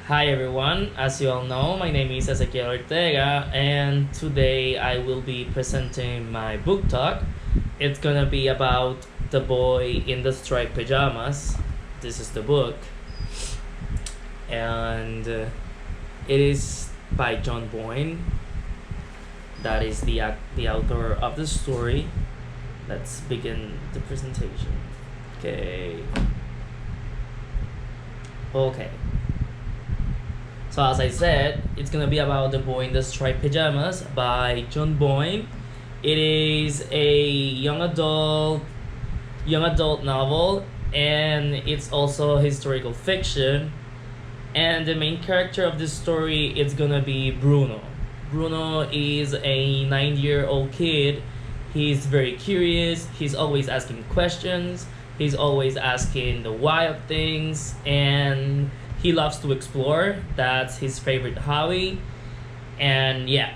Hi everyone, as you all know, my name is Ezequiel Ortega, and today I will be presenting my book talk. It's gonna be about The Boy in the Striped Pajamas. This is the book, and it is by John Boyne. That is the author of the story. Let's begin the presentation. Okay. Okay. So as I said, it's gonna be about The Boy in the Striped Pajamas by John Boyne. It is a young adult novel, and it's also historical fiction. And the main character of this story is gonna be Bruno. Bruno is a 9-year-old kid. He's very curious. He's always asking questions. He's always asking the why of things, and he loves to explore. That's his favorite hobby. And yeah,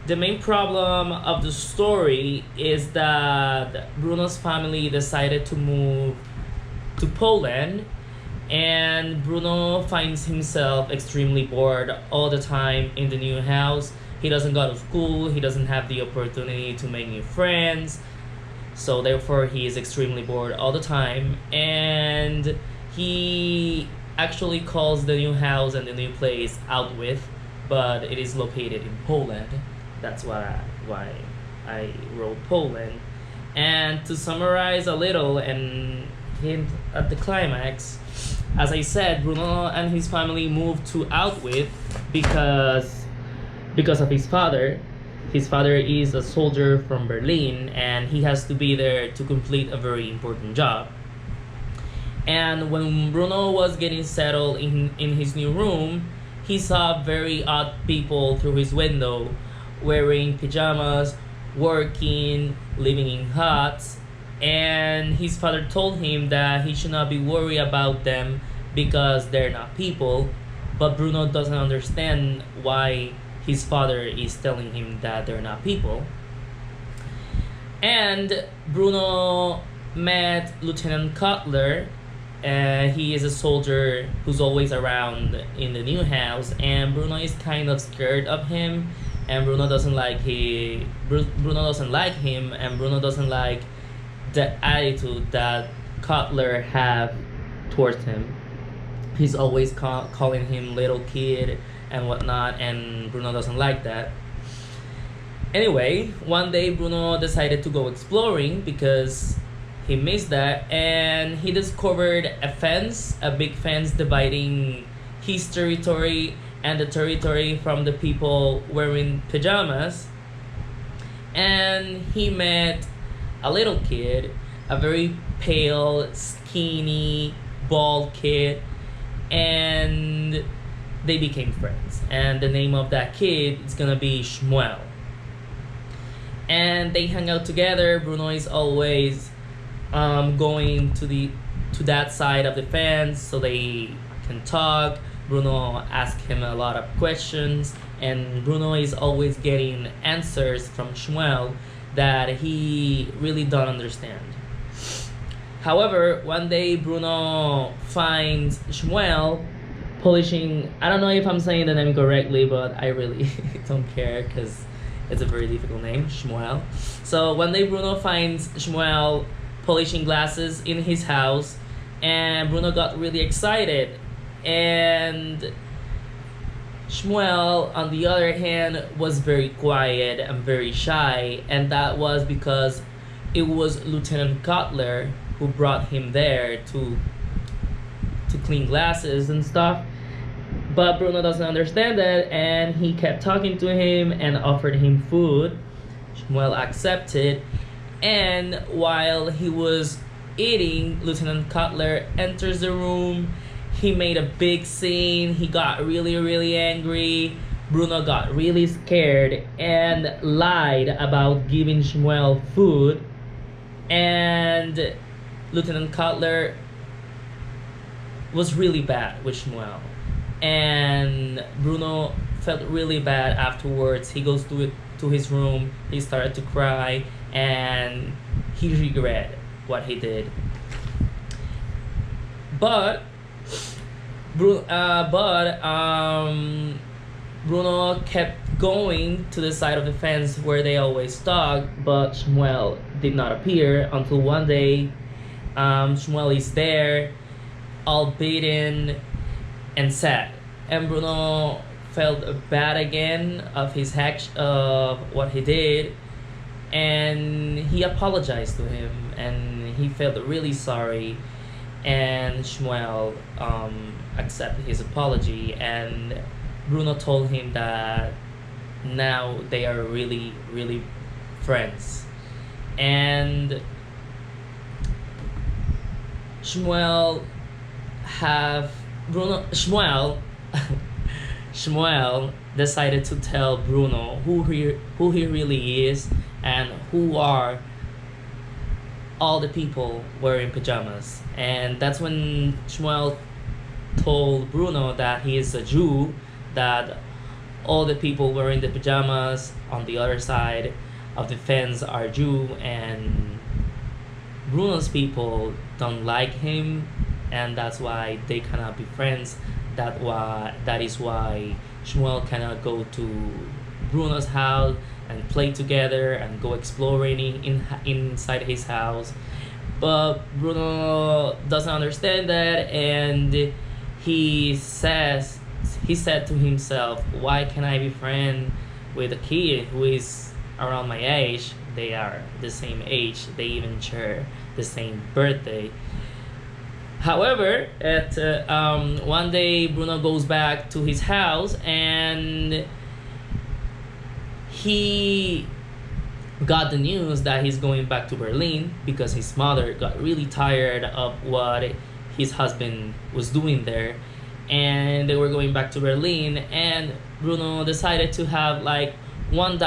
the main problem of the story is that Bruno's family decided to move to Poland, and Bruno finds himself extremely bored all the time in the new house. He doesn't go to school, he doesn't have the opportunity to make new friends, so therefore he is extremely bored all the time, and he actually calls the new house and the new place out with, but it is located in Poland. That's why I wrote Poland. And to summarize a little and hint at the climax, as I said, Bruno and his family moved to Outwith because of his father. His father is a soldier from Berlin, and he has to be there to complete a very important job. And when Bruno was getting settled in his new room, he saw very odd people through his window, wearing pajamas, working, living in huts, and his father told him that he should not be worried about them because they're not people. But Bruno doesn't understand why his father is telling him that they're not people. And Bruno met Lieutenant Cutler. He is a soldier who's always around in the new house, and Bruno is kind of scared of him, and Bruno doesn't like him, and Bruno doesn't like the attitude that Cutler have towards him. He's always calling him little kid and whatnot, and Bruno doesn't like that. Anyway, one day Bruno decided to go exploring because he missed that, and he discovered a big fence dividing his territory and the territory from the people wearing pajamas. And he met a little kid, a very pale, skinny, bald kid, and they became friends. And the name of that kid is gonna be Shmuel. And they hang out together. Bruno is always going to that side of the fence so they can talk. Bruno asks him a lot of questions, and Bruno is always getting answers from Shmuel that he really don't understand. However, one day Bruno finds Shmuel polishing. I don't know if I'm saying the name correctly, but I really don't care because it's a very difficult name, Shmuel. So one day Bruno finds Shmuel polishing glasses in his house, and Bruno got really excited. And Shmuel, on the other hand, was very quiet and very shy, and that was because it was Lieutenant Cutler who brought him there to clean glasses and stuff. But Bruno doesn't understand that, and he kept talking to him and offered him food. Shmuel accepted, and while he was eating, Lieutenant Cutler enters the room. He made a big scene. He got really, really angry. Bruno got really scared and lied about giving Shmuel food. And Lieutenant Cutler was really bad with Shmuel. And Bruno felt really bad afterwards. He goes to his room. He started to cry, and he regretted what he did. But But Bruno kept going to the side of the fence where they always talk, but Shmuel did not appear until one day. Shmuel is there, all beaten and sad, and Bruno felt bad again of his of what he did, and he apologized to him, and he felt really sorry, and Shmuel accepted his apology, and Bruno told him that now they are really, really friends. And Shmuel have Bruno Shmuel Shmuel decided to tell Bruno who he really is and who are all the people wearing pajamas. And that's when Shmuel told Bruno that he is a Jew, that all the people wearing the pajamas on the other side of the fence are Jew, and Bruno's people don't like him, and that's why they cannot be friends. That is why Shmuel cannot go to Bruno's house and play together and go exploring inside his house. But Bruno doesn't understand that, and he said to himself, why can I be friend with a kid who is around my age? They are the same age, they even share the same birthday. However, one day Bruno goes back to his house, and he got the news that he's going back to Berlin because his mother got really tired of what his husband was doing there, and they were going back to Berlin. And Bruno decided to have like one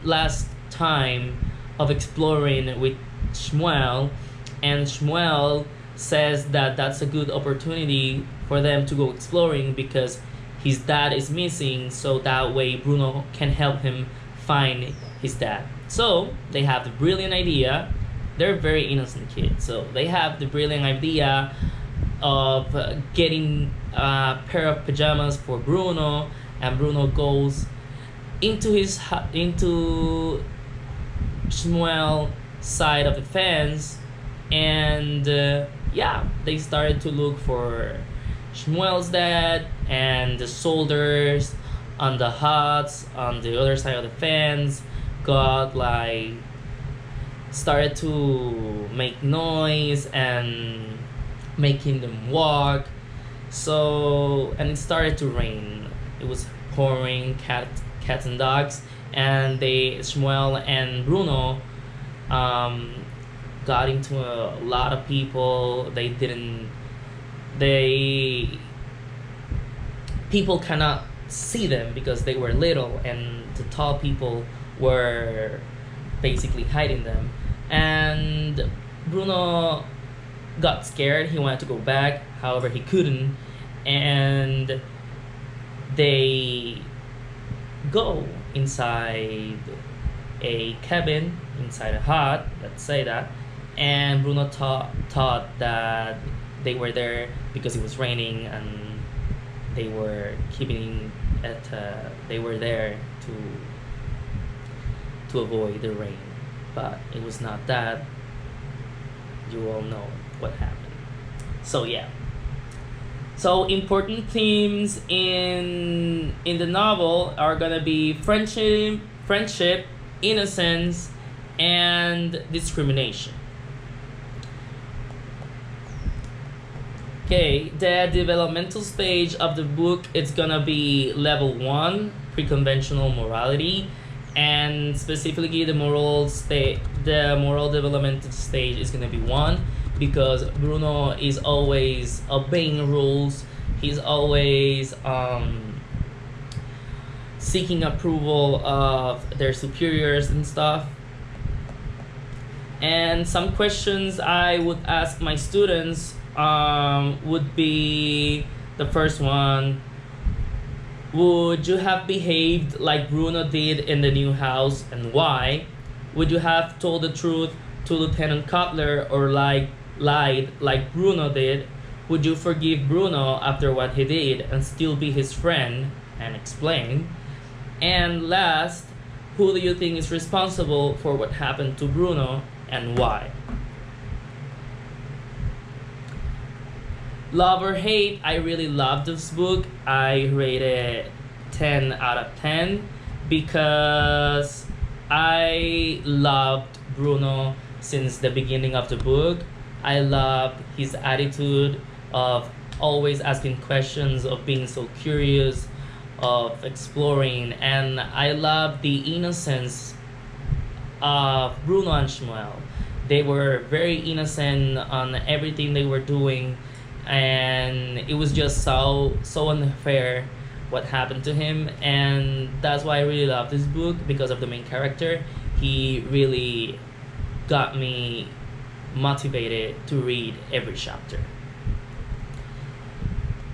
last time of exploring with Shmuel, and Shmuel says that that's a good opportunity for them to go exploring because his dad is missing, so that way Bruno can help him find his dad. So they have the brilliant idea. They're very innocent kids, so they have the brilliant idea of getting a pair of pajamas for Bruno, and Bruno goes into Shmuel side of the fence, and yeah, they started to look for Shmuel's dad, and the soldiers on the huts on the other side of the fence got like started to make noise and making them walk. So, and it started to rain. It was pouring cats and dogs, and Shmuel and Bruno got into a lot of people. People cannot see them because they were little, and the tall people were basically hiding them. And Bruno got scared. He wanted to go back, however he couldn't, and they go inside a cabin, inside a hut, let's say that, and Bruno thought that they were there because it was raining, and they were they were there to avoid the rain, but it was not that. You all know what happened. So yeah. So important themes in the novel are gonna be friendship, innocence, and discrimination. Okay, the developmental stage of the book is gonna be level 1, pre-conventional morality, and specifically the moral developmental stage is gonna be 1, because Bruno is always obeying rules. He's always seeking approval of their superiors and stuff. And some questions I would ask my students would be, the first one: would you have behaved like Bruno did in the new house, and why? Would you have told the truth to Lieutenant Cutler, or lied like Bruno did? Would you forgive Bruno after what he did and still be his friend? And explain. And last, who do you think is responsible for what happened to Bruno and why? Love or hate, I really love this book. I rate it 10 out of 10 because I loved Bruno since the beginning of the book. I loved his attitude of always asking questions, of being so curious, of exploring, and I love the innocence of Bruno and Shmuel. They were very innocent on everything they were doing, and it was just so unfair what happened to him, and that's why I really love this book, because of the main character. He really got me motivated to read every chapter.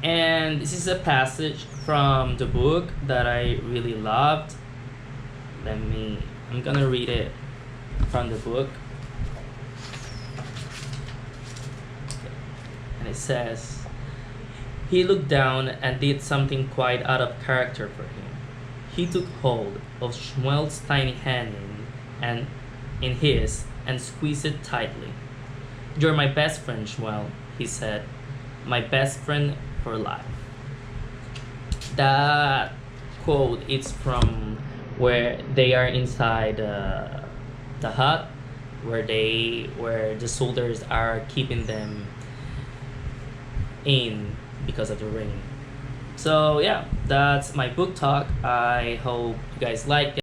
And this is a passage from the book that I really loved. I'm gonna read it from the book. And it says, he looked down and did something quite out of character for him. He took hold of Shmuel's tiny hand in his and squeezed it tightly. You're my best friend, Shmuel, he said. My best friend for life. That quote is from where they are inside the hut where the soldiers are keeping them in because of the rain. So yeah, that's my book talk. I hope you guys like it.